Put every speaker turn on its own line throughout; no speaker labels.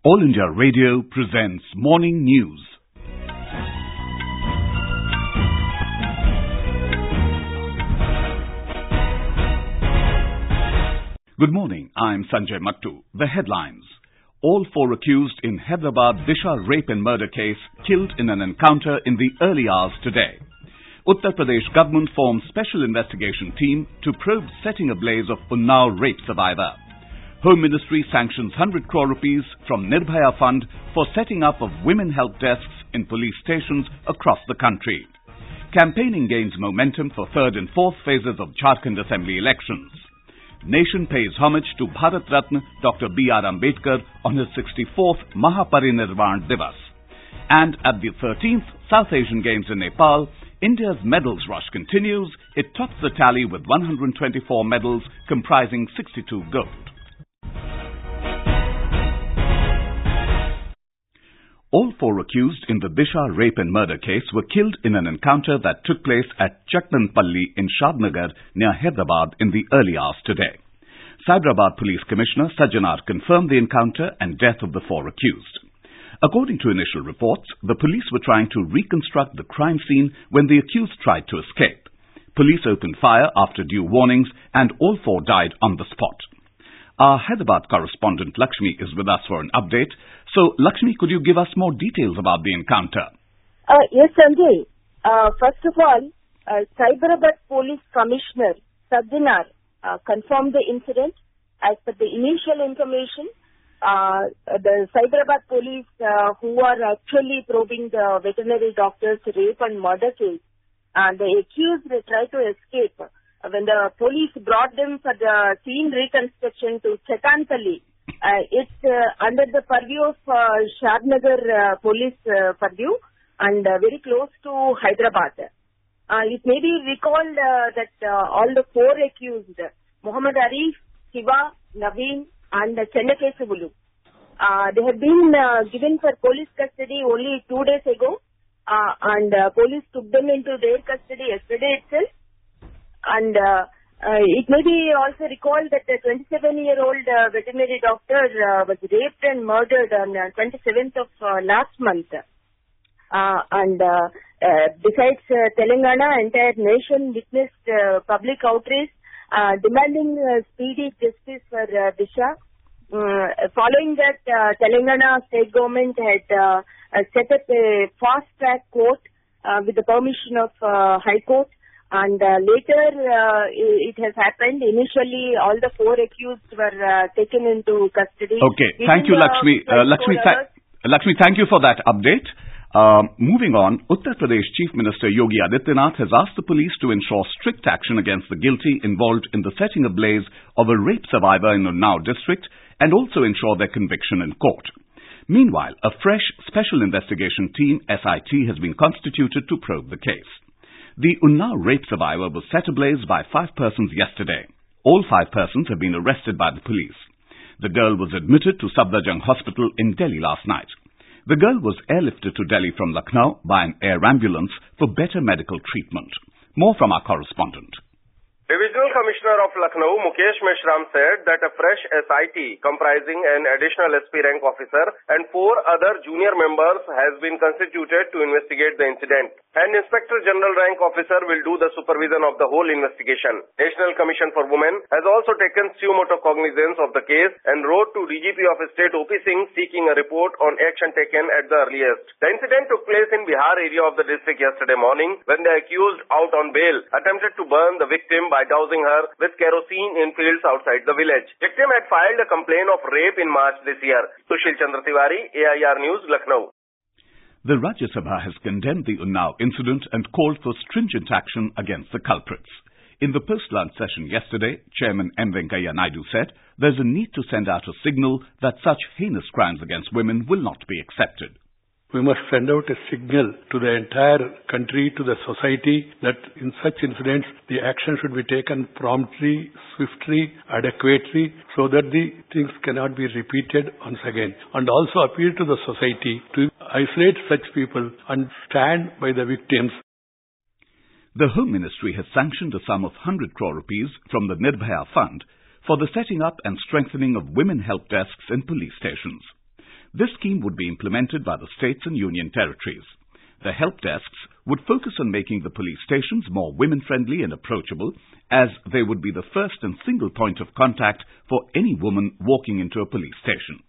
All India Radio presents Morning News. Good morning, I'm Sanjay Mattu. The headlines. All four accused in Hyderabad Disha rape and murder case killed in an encounter in the early hours today. Uttar Pradesh government forms special investigation team to probe setting ablaze of Unnao rape survivor. Home Ministry sanctions 100 crore rupees from Nirbhaya Fund for setting up of women help desks in police stations across the country. Campaigning gains momentum for third and fourth phases of Jharkhand Assembly elections. Nation pays homage to Bharat Ratna Dr. B.R. Ambedkar on his 64th Mahaparinirvan Diwas. And at the 13th South Asian Games in Nepal, India's medals rush continues. It tops the tally with 124 medals comprising 62 gold. All four accused in the Disha rape and murder case were killed in an encounter that took place at Chakdanpalli in Shadnagar near Hyderabad in the early hours today. Hyderabad Police Commissioner Sajjanar confirmed the encounter and death of the four accused. According to initial reports, the police were trying to reconstruct the crime scene when the accused tried to escape. Police opened fire after due warnings and all four died on the spot. Our Hyderabad correspondent Lakshmi is with us for an update. So, Lakshmi, could you give us more details about the encounter?
Yes, Sanjay. First of all, Hyderabad Police Commissioner Sajjanar confirmed the incident. As per the initial information, the Hyderabad police who are actually probing the veterinary doctor's rape and murder case, the accused tried to escape. When the police brought them for the scene reconstruction to Chakdanpalli, it's under the purview of Shadnagar police purview and very close to Hyderabad. It may be recalled that all the four accused, Muhammad Arif, Shiva, Naveen and Chennakesavulu, they have been given for police custody only 2 days ago, and police took them into their custody yesterday itself. And it may be also recalled that the 27-year-old veterinary doctor was raped and murdered on 27th of last month. Besides Telangana, entire nation witnessed public outrage demanding speedy justice for Disha. Following that, Telangana state government had set up a fast-track court with the permission of High Court. And later, it has happened. Initially, all the four accused were taken into custody.
Okay, thank you, Lakshmi. Lakshmi, thank you for that update. Moving on, Uttar Pradesh Chief Minister Yogi Adityanath has asked the police to ensure strict action against the guilty involved in the setting ablaze of a rape survivor in Unnao district and also ensure their conviction in court. Meanwhile, a fresh special investigation team, SIT, has been constituted to probe the case. The Unnao rape survivor was set ablaze by 5 persons yesterday. All 5 persons have been arrested by the police. The girl was admitted to Safdarjung Hospital in Delhi last night. The girl was airlifted to Delhi from Lucknow by an air ambulance for better medical treatment. More from our correspondent.
Divisional Commissioner of Lucknow, Mukesh Meshram, said that a fresh SIT comprising an additional SP rank officer and 4 other junior members has been constituted to investigate the incident. An Inspector General rank officer will do the supervision of the whole investigation. National Commission for Women has also taken suo motu cognizance of the case and wrote to DGP of State OP Singh seeking a report on action taken at the earliest. The incident took place in Bihar area of the district yesterday morning when the accused out on bail attempted to burn the victim by dousing her with kerosene in fields outside the village. Victim had filed a complaint of rape in March this year. Sushil Chandra Tiwari, AIR News, Lucknow.
The Rajya Sabha has condemned the Unnao incident and called for stringent action against the culprits. In the post-lunch session yesterday, Chairman M. Venkaiah Naidu said there's a need to send out a signal that such heinous crimes against women will not be accepted.
We must send out a signal to the entire country, to the society, that in such incidents, the action should be taken promptly, swiftly, adequately, so that the things cannot be repeated once again. And also appeal to the society to isolate such people and stand by the victims.
The Home Ministry has sanctioned a sum of 100 crore rupees from the Nirbhaya Fund for the setting up and strengthening of women help desks in police stations. This scheme would be implemented by the states and union territories. The help desks would focus on making the police stations more women-friendly and approachable, as they would be the first and single point of contact for any woman walking into a police station.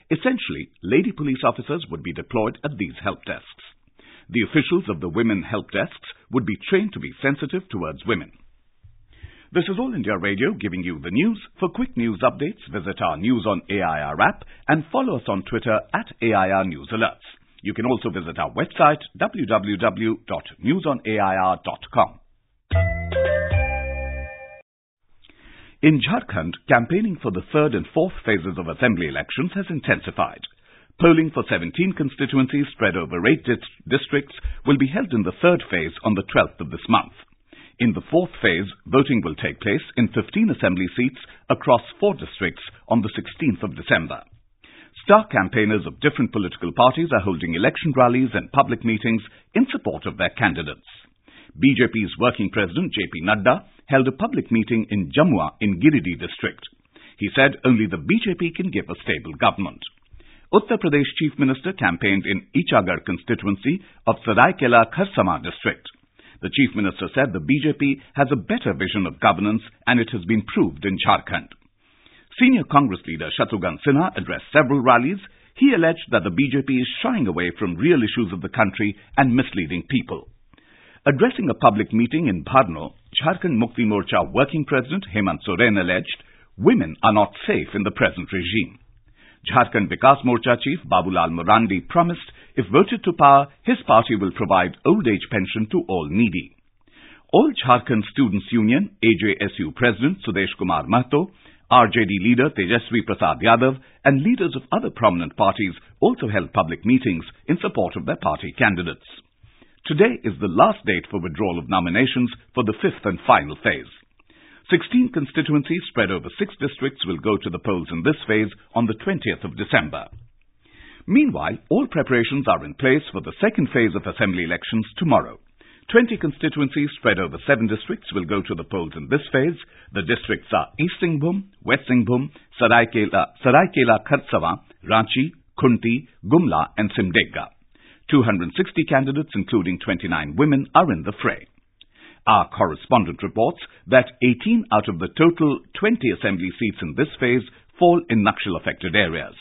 Essentially, lady police officers would be deployed at these help desks. The officials of the women help desks would be trained to be sensitive towards women. This is All India Radio giving you the news. For quick news updates, visit our News on AIR app and follow us on Twitter at AIR News Alerts. You can also visit our website www.newsonair.com. In Jharkhand, campaigning for the third and fourth phases of assembly elections has intensified. Polling for 17 constituencies spread over 8 districts will be held in the third phase on the 12th of this month. In the fourth phase, voting will take place in 15 assembly seats across 4 districts on the 16th of December. Star campaigners of different political parties are holding election rallies and public meetings in support of their candidates. BJP's working president JP Nadda held a public meeting in Jamua in Giridih district. He said only the BJP can give a stable government. Uttar Pradesh Chief Minister campaigned in Ichagar constituency of Saraikela Kharsama district. The Chief Minister said the BJP has a better vision of governance and it has been proved in Jharkhand. Senior Congress leader Shatrughan Sinha addressed several rallies. He alleged that the BJP is shying away from real issues of the country and misleading people. Addressing a public meeting in Bharno, Jharkhand Mukti Morcha working president Hemant Soren alleged women are not safe in the present regime. Jharkhand Vikas Morcha chief Babulal Morandi promised if voted to power, his party will provide old age pension to all needy. All Jharkhand Students Union AJSU President Sudesh Kumar Mahto, RJD leader Tejasvi Prasad Yadav and leaders of other prominent parties also held public meetings in support of their party candidates. Today is the last date for withdrawal of nominations for the 5th and final phase. 16 constituencies spread over 6 districts will go to the polls in this phase on the 20th of December. Meanwhile, all preparations are in place for the second phase of assembly elections tomorrow. 20 constituencies spread over 7 districts will go to the polls in this phase. The districts are East Singhbhum, West Singhbhum, Saraikela Kharsama, Ranchi, Khunti, Gumla and Simdega. 260 candidates, including 29 women, are in the fray. Our correspondent reports that 18 out of the total 20 assembly seats in this phase fall in Naxal-affected areas.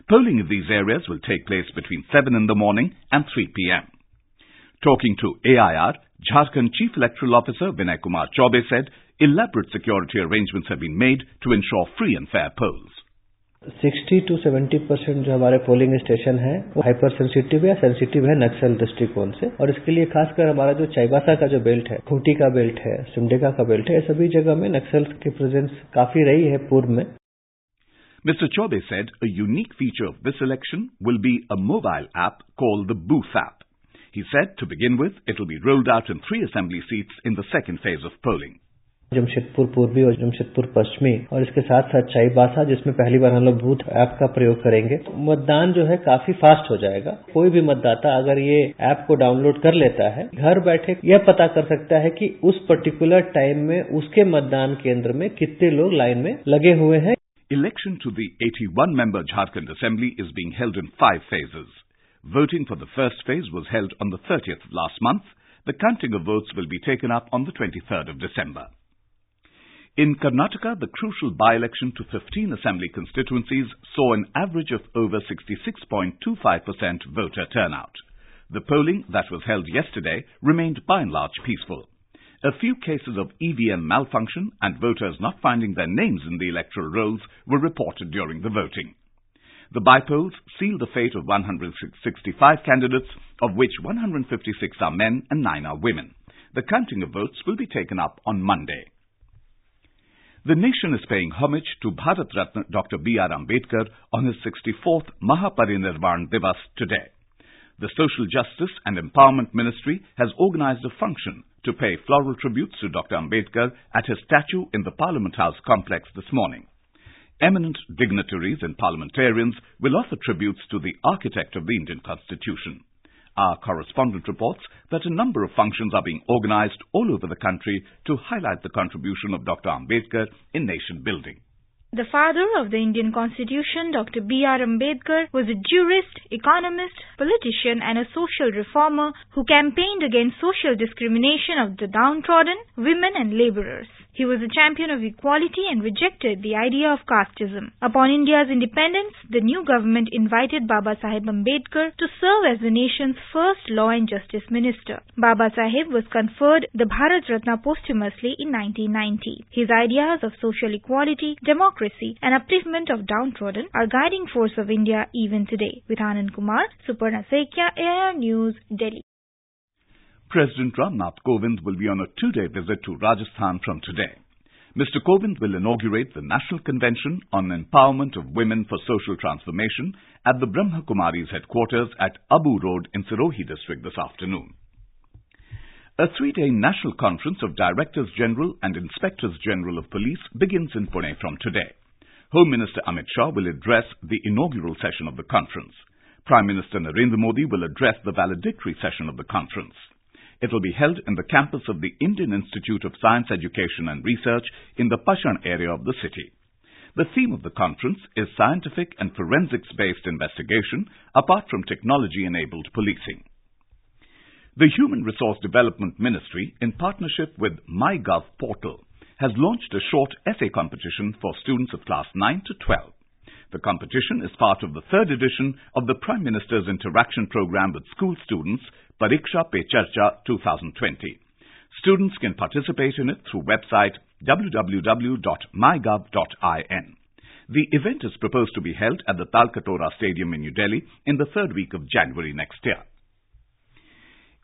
Polling in these areas will take place between 7 in the morning and 3 p.m. Talking to AIR, Jharkhand Chief Electoral Officer Vinay Kumar Chaubey said elaborate security arrangements have been made to ensure free and fair polls.
60 to 70% जो हमारे polling station है वो hyper sensitive या sensitive है नक्सल दृष्टिकोण से और इसके लिए खासकर हमारा जो चाईबासा का जो बेल्ट है, खूंटी का बेल्ट है, सिमडेगा का बेल्ट है, ये सभी जगह में नक्सल की प्रेजेंस काफी रही है पूर्व में.
Mr. Chaubey said a unique feature of this election will be a mobile app called the Booth app. He said to begin with it will be rolled out in 3 assembly seats in the second phase of polling.
Jamshedpur पूर्वी और जमशेदपुर पश्चिमी और इसके साथ साथ चाईबासा जिसमें पहली बार हम लोग बूथ ऐप का प्रयोग करेंगे. मतदान जो है काफी फास्ट हो जाएगा. कोई भी मतदाता अगर ये ऐप को डाउनलोड कर लेता है घर बैठे यह पता कर सकता है कि उस पर्टिकुलर टाइम में उसके मतदान केंद्र में कितने लोग लाइन में लगे हुए हैं.
Election to the 81-member Jharkhand Assembly is being held in 5 phases. Voting for the first phase was held on the 30th of last month. The counting of votes will be taken up on the 23rd of December. In Karnataka, the crucial by-election to 15 assembly constituencies saw an average of over 66.25% voter turnout. The polling that was held yesterday remained by and large peaceful. A few cases of EVM malfunction and voters not finding their names in the electoral rolls were reported during the voting. The by-polls sealed the fate of 165 candidates, of which 156 are men and 9 are women. The counting of votes will be taken up on Monday. The nation is paying homage to Bharat Ratna Dr. B.R. Ambedkar on his 64th Mahaparinirvan Diwas today. The Social Justice and Empowerment Ministry has organized a function to pay floral tributes to Dr. Ambedkar at his statue in the Parliament House complex this morning. Eminent dignitaries and parliamentarians will offer tributes to the architect of the Indian Constitution. Our correspondent reports that a number of functions are being organized all over the country to highlight the contribution of Dr. Ambedkar in nation building.
The father of the Indian Constitution, Dr. B.R. Ambedkar, was a jurist, economist, politician and a social reformer who campaigned against social discrimination of the downtrodden, women and labourers. He was a champion of equality and rejected the idea of casteism. Upon India's independence, the new government invited Baba Saheb Ambedkar to serve as the nation's first law and justice minister. Baba Saheb was conferred the Bharat Ratna posthumously in 1990. His ideas of social equality, democracy and upliftment of downtrodden are guiding force of India even today. With Anand Kumar, Suparna Sekia, AIR News, Delhi.
President Ramnath Kovind will be on a two-day visit to Rajasthan from today. Mr. Kovind will inaugurate the National Convention on Empowerment of Women for Social Transformation at the Brahma Kumari's headquarters at Abu Road in Sirohi district this afternoon. A three-day national conference of Directors General and Inspectors General of Police begins in Pune from today. Home Minister Amit Shah will address the inaugural session of the conference. Prime Minister Narendra Modi will address the valedictory session of the conference. It will be held in the campus of the Indian Institute of Science Education and Research in the Pashan area of the city. The theme of the conference is scientific and forensics-based investigation apart from technology-enabled policing. The Human Resource Development Ministry, in partnership with MyGov portal, has launched a short essay competition for students of class 9 to 12. The competition is part of the third edition of the Prime Minister's Interaction Programme with School Students, Pariksha Pe Charcha 2020. Students can participate in it through website www.mygov.in. The event is proposed to be held at the Talkatora Stadium in New Delhi in the third week of January next year.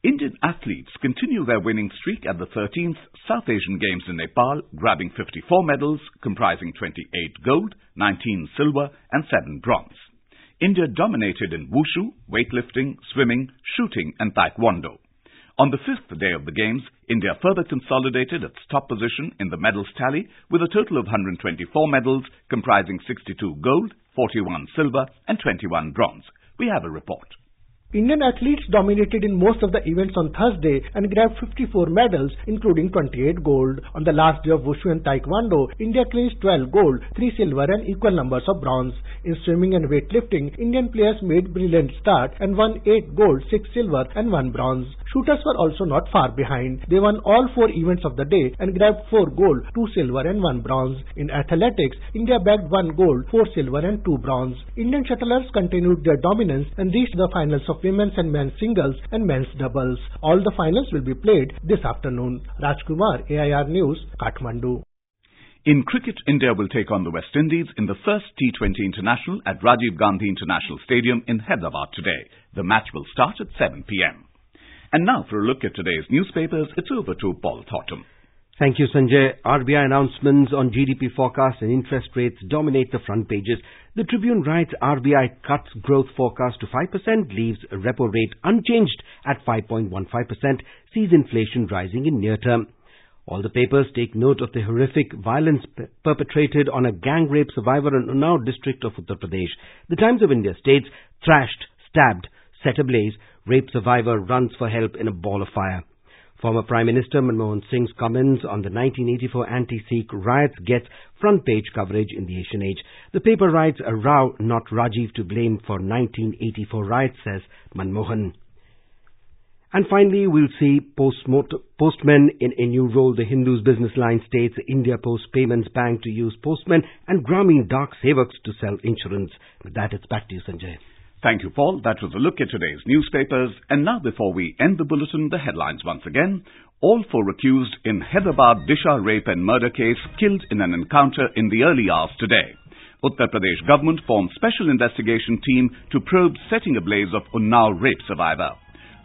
Indian athletes continue their winning streak at the 13th South Asian Games in Nepal, grabbing 54 medals, comprising 28 gold, 19 silver and 7 bronze. India dominated in wushu, weightlifting, swimming, shooting and taekwondo. On the fifth day of the Games, India further consolidated its top position in the medals tally with a total of 124 medals, comprising 62 gold, 41 silver and 21 bronze. We have a report.
Indian athletes dominated in most of the events on Thursday and grabbed 54 medals, including 28 gold. On the last day of Wushu and Taekwondo, India clinched 12 gold, 3 silver and equal numbers of bronze. In swimming and weightlifting, Indian players made brilliant start and won 8 gold, 6 silver and 1 bronze. Shooters were also not far behind. They won all 4 events of the day and grabbed 4 gold, 2 silver and 1 bronze. In athletics, India bagged 1 gold, 4 silver and 2 bronze. Indian shuttlers continued their dominance and reached the finals of women's and men's singles and men's doubles. All the finals will be played this afternoon. Rajkumar, AIR News, Kathmandu.
In cricket, India will take on the West Indies in the first T20 International at Rajiv Gandhi International Stadium in Hyderabad today. The match will start at 7 p.m. And now for a look at today's newspapers, it's over to Paul Thornton.
Thank you, Sanjay. RBI announcements on GDP forecast and interest rates dominate the front pages. The Tribune writes RBI cuts growth forecast to 5%, leaves repo rate unchanged at 5.15%, sees inflation rising in near term. All the papers take note of the horrific violence perpetrated on a gang rape survivor in Unnao district of Uttar Pradesh. The Times of India states, thrashed, stabbed, set ablaze, rape survivor runs for help in a ball of fire. Former Prime Minister Manmohan Singh's comments on the 1984 anti-Sikh riots gets front page coverage in the Asian Age. The paper writes, a Rao, not Rajiv, to blame for 1984 riots, says Manmohan. And finally, we'll see postmen in a new role. The Hindu's business line states India Post Payments Bank to use postmen and Grameen Dak Sevaks to sell insurance. With that, it's back to you, Sanjay.
Thank you, Paul. That was a look at today's newspapers. And now, before we end the bulletin, the headlines once again. All 4 accused in Hyderabad Disha rape and murder case killed in an encounter in the early hours today. Uttar Pradesh government formed special investigation team to probe setting ablaze of Unnao rape survivor.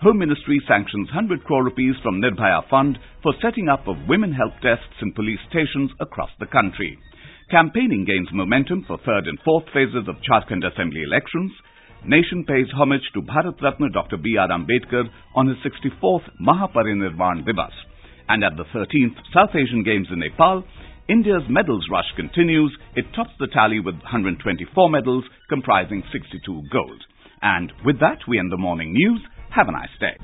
Home Ministry sanctions 100 crore rupees from Nirbhaya Fund for setting up of women help desks in police stations across the country. Campaigning gains momentum for third and fourth phases of Jharkhand Assembly elections. Nation pays homage to Bharat Ratna Dr. B.R. Ambedkar on his 64th Mahaparinirvan Diwas. And at the 13th South Asian Games in Nepal, India's medals rush continues. It tops the tally with 124 medals, comprising 62 gold. And with that, we end the morning news. Have a nice day.